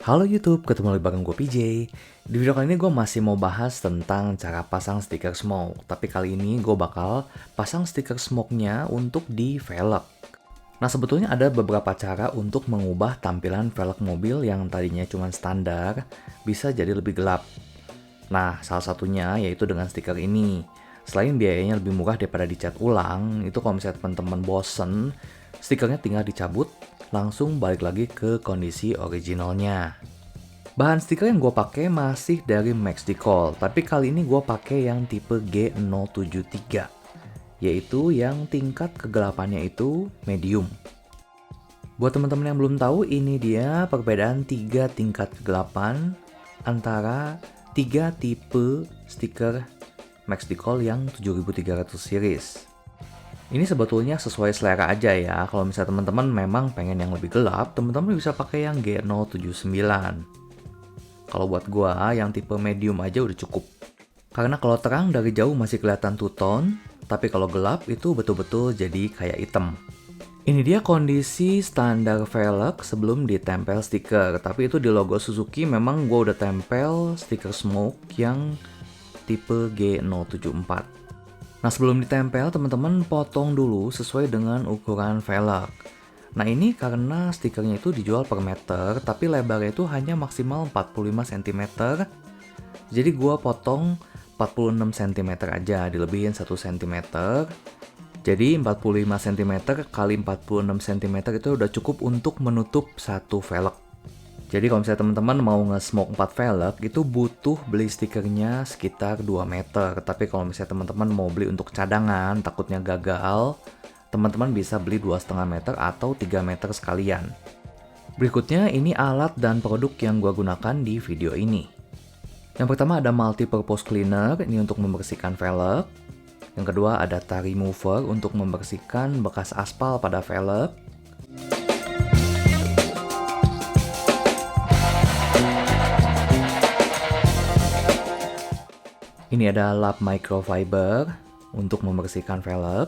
Halo YouTube, ketemu lagi bareng gue PJ. Di video kali ini gue masih mau bahas tentang cara pasang stiker smoke. Tapi kali ini gue bakal pasang stiker smoke-nya untuk di velg. Nah sebetulnya ada beberapa cara untuk mengubah tampilan velg mobil yang tadinya cuma standar, bisa jadi lebih gelap. Nah salah satunya yaitu dengan stiker ini. Selain biayanya lebih murah daripada dicat ulang, itu kalau misalnya teman-teman bosen, stikernya tinggal dicabut, langsung balik lagi ke kondisi originalnya. Bahan stiker yang gue pakai masih dari Max Decol, tapi kali ini gue pakai yang tipe G073, yaitu yang tingkat kegelapannya itu medium. Buat teman-teman yang belum tahu, ini dia perbedaan 3 tingkat kegelapan antara 3 tipe stiker Max Decol yang 7300 series. Ini sebetulnya sesuai selera aja ya. Kalau misalnya teman-teman memang pengen yang lebih gelap, teman-teman bisa pakai yang G079. Kalau buat gua, yang tipe medium aja udah cukup. Karena kalau terang dari jauh masih kelihatan two tone, tapi kalau gelap itu betul-betul jadi kayak hitam. Ini dia kondisi standar velg sebelum ditempel stiker. Tapi itu di logo Suzuki memang gua udah tempel stiker smoke yang tipe G074. Nah sebelum ditempel teman-teman potong dulu sesuai dengan ukuran velg. Nah ini karena stikernya itu dijual per meter, tapi lebarnya itu hanya maksimal 45 cm. Jadi gua potong 46 cm aja, dilebihin 1 cm. Jadi 45 cm kali 46 cm itu udah cukup untuk menutup satu velg. Jadi kalau misalnya teman-teman mau nge-smoke 4 velg itu butuh beli stikernya sekitar 2 meter. Tapi kalau misalnya teman-teman mau beli untuk cadangan takutnya gagal, teman-teman bisa beli 2,5 meter atau 3 meter sekalian. Berikutnya ini alat dan produk yang gua gunakan di video ini. Yang pertama ada multi-purpose cleaner, ini untuk membersihkan velg. Yang kedua ada tar remover untuk membersihkan bekas aspal pada velg. Ini ada lap microfiber untuk membersihkan velg.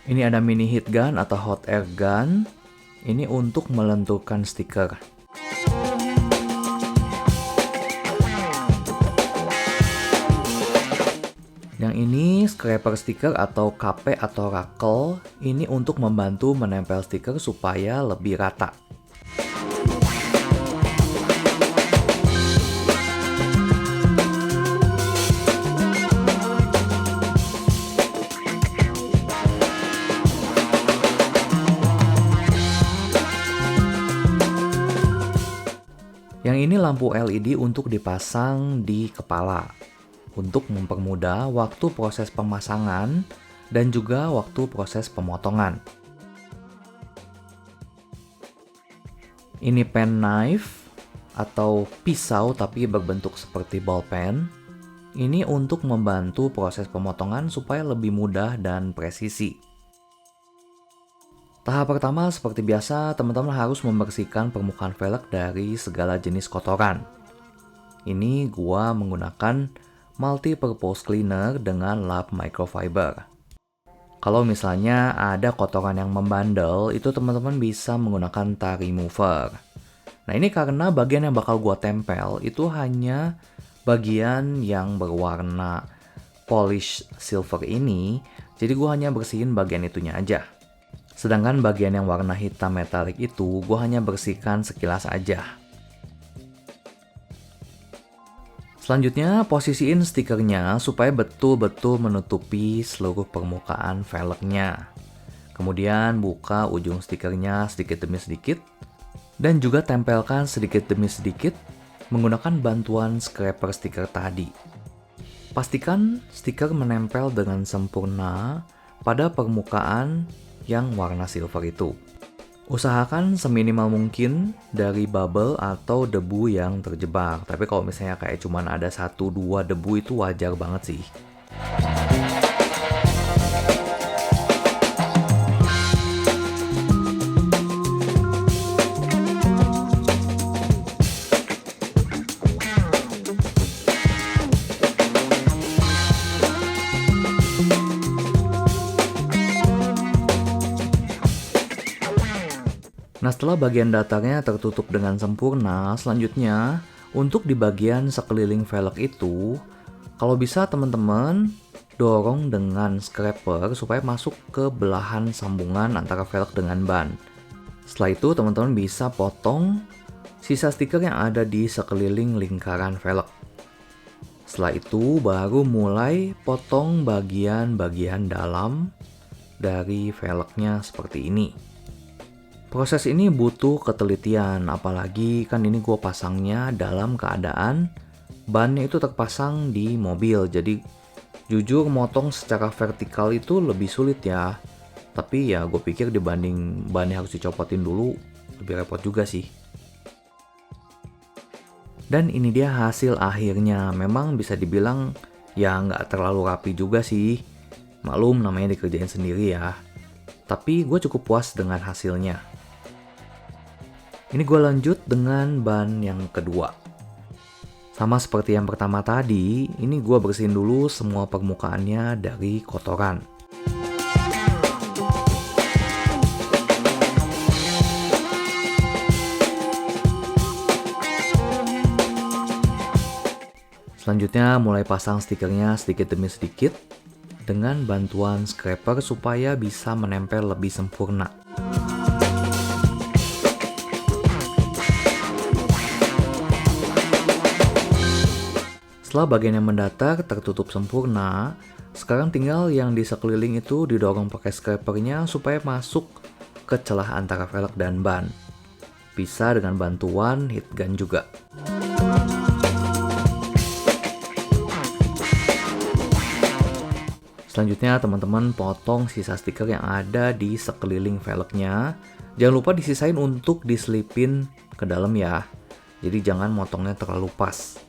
Ini ada mini heat gun atau hot air gun. Ini untuk melenturkan stiker. Yang ini scraper stiker atau KP atau rakel. Ini untuk membantu menempel stiker supaya lebih rata. Yang ini lampu LED untuk dipasang di kepala untuk mempermudah waktu proses pemasangan dan juga waktu proses pemotongan. Ini pen knife atau pisau tapi berbentuk seperti ballpen. Ini untuk membantu proses pemotongan supaya lebih mudah dan presisi. Tahap pertama seperti biasa, teman-teman harus membersihkan permukaan velg dari segala jenis kotoran. Ini gua menggunakan multi-purpose cleaner dengan lap microfiber. Kalau misalnya ada kotoran yang membandel, itu teman-teman bisa menggunakan tar remover. Nah ini karena bagian yang bakal gua tempel itu hanya bagian yang berwarna polish silver ini, jadi gua hanya bersihin bagian itunya aja. Sedangkan bagian yang warna hitam metalik itu gue hanya bersihkan sekilas aja. Selanjutnya posisiin stikernya supaya betul-betul menutupi seluruh permukaan velgnya. Kemudian buka ujung stikernya sedikit demi sedikit. Dan juga tempelkan sedikit demi sedikit menggunakan bantuan scraper stiker tadi. Pastikan stiker menempel dengan sempurna pada permukaan yang warna silver itu. Usahakan seminimal mungkin dari bubble atau debu yang terjebak. Tapi kalau misalnya kayak cuman ada 1-2 debu itu wajar banget sih. Nah, setelah bagian datarnya tertutup dengan sempurna, selanjutnya untuk di bagian sekeliling velg itu, kalau bisa teman-teman dorong dengan scraper supaya masuk ke belahan sambungan antara velg dengan ban. Setelah itu teman-teman bisa potong sisa stiker yang ada di sekeliling lingkaran velg. Setelah itu baru mulai potong bagian-bagian dalam dari velgnya seperti ini. Proses ini butuh ketelitian, apalagi kan ini gue pasangnya dalam keadaan bannya itu terpasang di mobil. Jadi jujur motong secara vertikal itu lebih sulit ya. Tapi ya gue pikir dibanding bannya harus dicopotin dulu, lebih repot juga sih. Dan ini dia hasil akhirnya. Memang bisa dibilang ya nggak terlalu rapi juga sih. Maklum namanya dikerjain sendiri ya. Tapi gue cukup puas dengan hasilnya. Ini gue lanjut dengan ban yang kedua. Sama seperti yang pertama tadi, ini gue bersihin dulu semua permukaannya dari kotoran. Selanjutnya mulai pasang stikernya sedikit demi sedikit dengan bantuan scraper supaya bisa menempel lebih sempurna. Setelah bagian yang mendatar tertutup sempurna, sekarang tinggal yang di sekeliling itu didorong pakai scrapernya supaya masuk ke celah antara velg dan ban. Bisa dengan bantuan heat gun juga. Selanjutnya teman-teman potong sisa stiker yang ada di sekeliling velgnya. Jangan lupa disisain untuk diselipin ke dalam ya. Jadi jangan motongnya terlalu pas.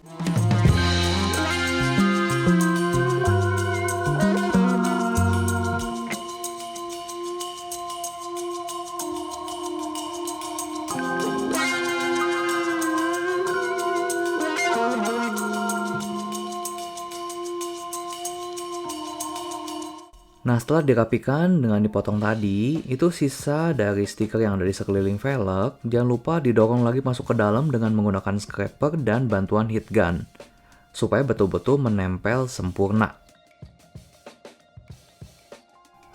Nah, setelah dirapikan dengan dipotong tadi, itu sisa dari stiker yang ada di sekeliling velg, jangan lupa didorong lagi masuk ke dalam dengan menggunakan scraper dan bantuan heat gun, supaya betul-betul menempel sempurna.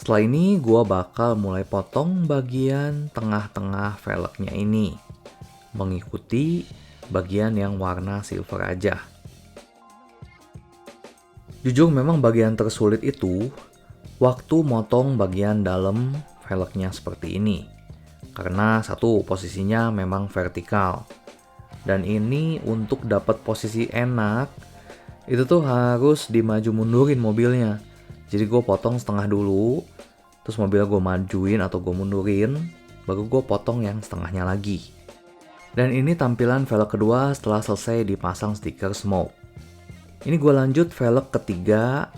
Setelah ini, gua bakal mulai potong bagian tengah-tengah velgnya ini, mengikuti bagian yang warna silver aja. Jujur memang bagian tersulit itu waktu motong bagian dalam velgnya seperti ini. Karena satu, posisinya memang vertikal. Dan ini untuk dapat posisi enak, itu tuh harus dimaju mundurin mobilnya. Jadi gue potong setengah dulu, terus mobil gue majuin atau gue mundurin, baru gue potong yang setengahnya lagi. Dan ini tampilan velg kedua setelah selesai dipasang stiker smoke. Ini gue lanjut velg ketiga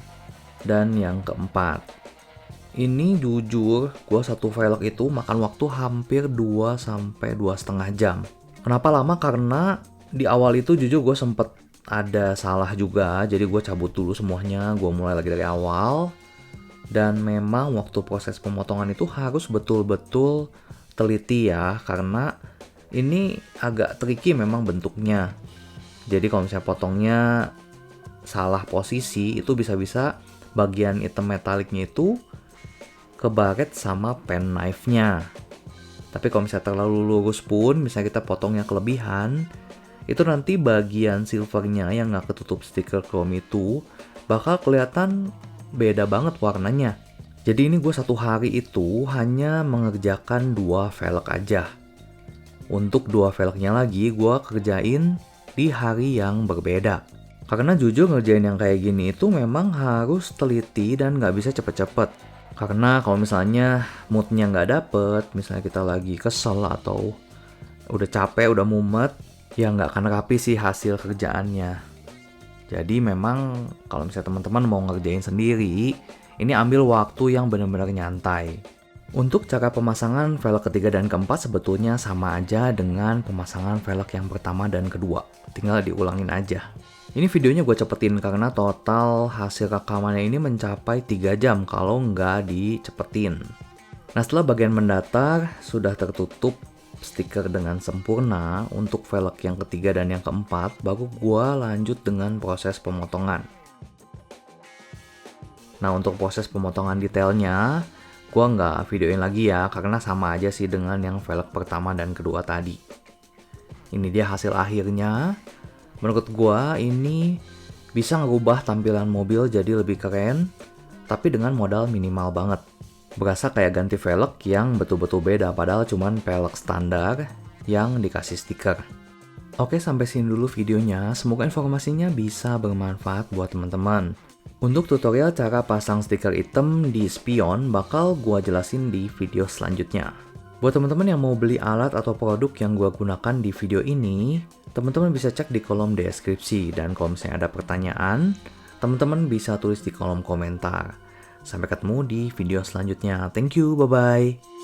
dan yang keempat. Ini jujur, gue satu velg itu makan waktu hampir 2-2,5 jam. Kenapa lama? Karena di awal itu jujur gue sempet ada salah juga. Jadi gue cabut dulu semuanya, gue mulai lagi dari awal. Dan memang waktu proses pemotongan itu harus betul-betul teliti ya. Karena ini agak tricky memang bentuknya. Jadi kalau misalnya potongnya salah posisi, itu bisa-bisa bagian item metaliknya itu kebaret sama pen knife-nya. Tapi kalau misalnya terlalu lurus pun, misalnya kita potongnya kelebihan, itu nanti bagian silvernya yang nggak ketutup stiker chrome itu bakal kelihatan beda banget warnanya. Jadi ini gue satu hari itu hanya mengerjakan 2 velg aja. Untuk 2 velgnya lagi gue kerjain di hari yang berbeda. Karena jujur ngerjain yang kayak gini itu memang harus teliti dan nggak bisa cepet-cepet. Karena kalau misalnya moodnya nggak dapet, misalnya kita lagi kesel atau udah capek, udah mumet, ya nggak akan rapi sih hasil kerjaannya. Jadi memang kalau misalnya teman-teman mau ngerjain sendiri, ini ambil waktu yang benar-benar nyantai. Untuk cara pemasangan velg ketiga dan keempat sebetulnya sama aja dengan pemasangan velg yang pertama dan kedua. Tinggal diulangin aja. Ini videonya gue cepetin karena total hasil rekamannya ini mencapai 3 jam kalau nggak dicepetin. Nah setelah bagian mendatar sudah tertutup stiker dengan sempurna untuk velg yang ketiga dan yang keempat, baru gue lanjut dengan proses pemotongan. Nah, untuk proses pemotongan detailnya, gue nggak videoin lagi ya, karena sama aja sih dengan yang velg pertama dan kedua tadi. Ini dia hasil akhirnya. Menurut gue ini bisa ngerubah tampilan mobil jadi lebih keren, tapi dengan modal minimal banget. Berasa kayak ganti velg yang betul-betul beda, padahal cuman velg standar yang dikasih stiker. Oke, sampai sini dulu videonya. Semoga informasinya bisa bermanfaat buat teman-teman. Untuk tutorial cara pasang stiker hitam di spion bakal gua jelasin di video selanjutnya. Buat teman-teman yang mau beli alat atau produk yang gua gunakan di video ini, teman-teman bisa cek di kolom deskripsi, dan kalau misalnya ada pertanyaan, teman-teman bisa tulis di kolom komentar. Sampai ketemu di video selanjutnya. Thank you, bye-bye.